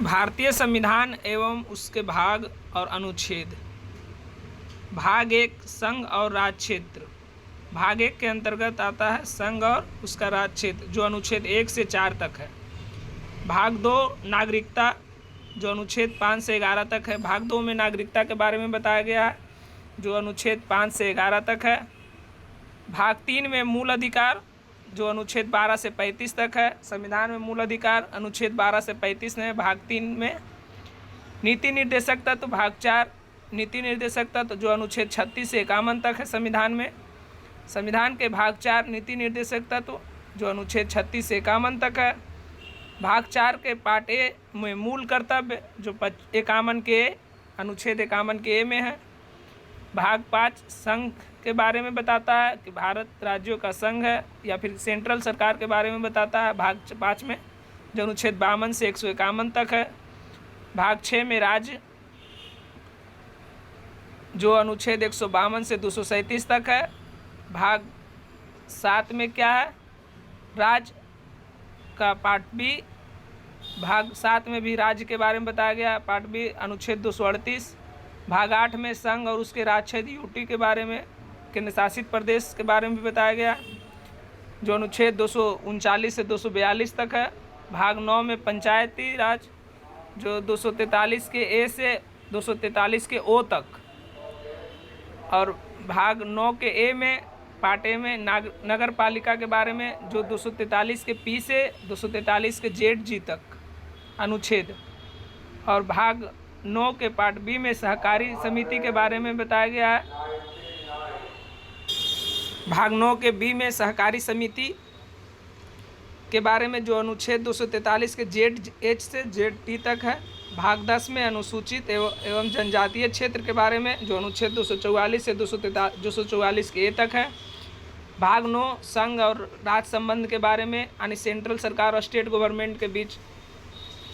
भारतीय संविधान एवं उसके भाग और अनुच्छेद। भाग 1 संघ और राज्य क्षेत्र। भाग 1 के अंतर्गत आता है संघ और उसका राज्य क्षेत्र, जो अनुच्छेद 1 से 4 तक है। भाग 2 नागरिकता, जो अनुच्छेद 5 से 11 तक है। भाग 2 में नागरिकता के बारे में बताया गया है, जो अनुच्छेद 5 से 11 तक है। भाग 3 में मूल अधिकार, जो अनुच्छेद 12 से 35 तक है। संविधान में मूल अधिकार अनुच्छेद 12 से 35 है। भाग 3 में नीति निर्देशक तत्व, भाग 4 नीति निर्देशक तत्व, जो अनुच्छेद 36 से 51 तक है संविधान में। संविधान के भाग 4 नीति निर्देशक तत्व, जो अनुच्छेद 36 से 51 तक है। भाग 4 के पार्ट ए में मूल कर्तव्य, जो 51 के अनुच्छेद 51 के ए में है। भाग 5 संघ के बारे में बताता है कि भारत राज्यों का संघ है या फिर सेंट्रल सरकार के बारे में बताता है भाग 5 में, जो अनुच्छेद 52 से 151 तक है। भाग 6 में राज्य, जो अनुच्छेद 152 से 237 तक है। भाग 7 में क्या है, राज्य का पार्ट बी। भाग 7 में भी राज्य के बारे में बताया गया, पार्ट बी अनुच्छेद 238। भाग 8 में संघ और उसके राज्य क्षेत्र यूटी के बारे में, केंद्र शासित प्रदेश के बारे में भी बताया गया, जो अनुच्छेद 239 से 242 तक है। भाग 9 में पंचायती राज, जो 243 के ए से 243 के ओ तक। और भाग 9 के ए में पार्ट ए में नगर पालिका के बारे में, जो 243 के पी से 243 के जेड जी तक अनुच्छेद। और भाग 9 के पार्ट बी में सहकारी समिति के बारे में बताया गया है। भाग 9 के बी में सहकारी समिति के बारे में, जो अनुच्छेद 243 के जेड एच से जेड टी तक है। भाग 10 में अनुसूचित एवं जनजातीय क्षेत्र के बारे में, जो अनुच्छेद 244 से 244 के ए तक है। भाग 9 संघ और राज्य संबंध के बारे में, यानी सेंट्रल सरकार और स्टेट गवर्नमेंट के बीच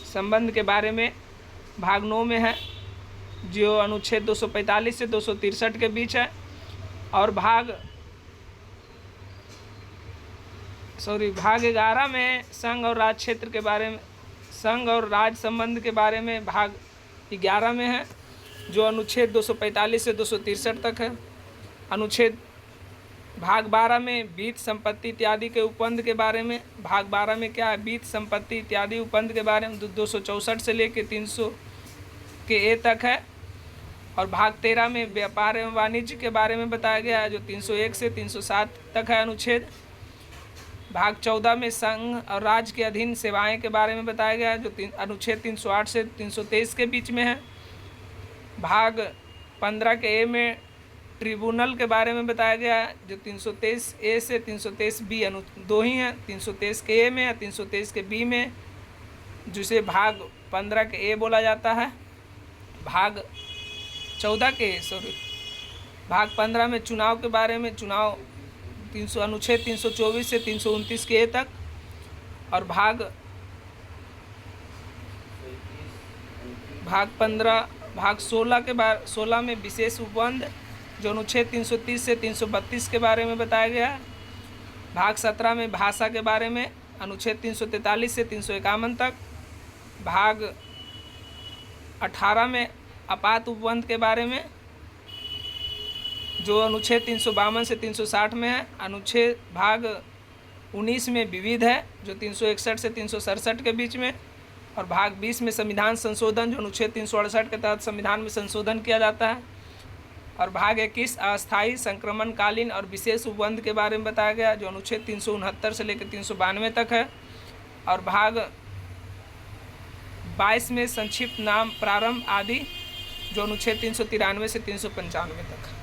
संबंध के बारे में भाग 9 में है, जो अनुच्छेद 245 से 263 के बीच है। और भाग 11 में संघ और राज्य क्षेत्र के बारे में, संघ और राज्य संबंध के बारे में भाग 11 में है, जो अनुच्छेद 245 से 263 तक है। अनुच्छेद भाग 12 में बीत संपत्ति इत्यादि के उपबंध के बारे में। भाग 12 में क्या है, बीत संपत्ति इत्यादि उपबंध के बारे में 264 से लेकर 300 के ए तक है। और भाग 13 में व्यापार एवं वाणिज्य के बारे में बताया गया है, जो 301 से 307 तक है अनुच्छेद। भाग 14 में संघ और राज्य के अधीन सेवाएं के बारे में बताया गया है, जो अनुच्छेद 308 से 323 के बीच में है। भाग 15 के ए में ट्रिब्यूनल के बारे में बताया गया है, जो 323 ए से 323 बी दो ही हैं, 323 के ए में या 323 के बी में, जिसे भाग 15 के ए बोला जाता है। भाग 14 के भाग 15 में चुनाव के बारे में, चुनाव अनुच्छेद 324 से 329 के ए तक। और भाग 16 में विशेष उपबंध, जो अनुच्छेद 330 से 332 के बारे में बताया गया है। भाग 17 में भाषा के बारे में, अनुच्छेद 343 से 351 तक। भाग 18 में आपात उपबंध के बारे में, जो अनुच्छेद 352 से 360 में है। अनुच्छेद भाग 19 में विविध है, जो 361 से 367 के बीच में। और भाग 20 में संविधान संशोधन, जो अनुच्छेद 368 के तहत संविधान में संशोधन किया जाता है। और भाग 21 अस्थायी संक्रमणकालीन और विशेष उपबंध के बारे में बताया गया, जो अनुच्छेद 369 से लेकर 392 तक है। और भाग 22 में संक्षिप्त नाम प्रारंभ आदि, जो अनुच्छेद 393 से 395 तक है।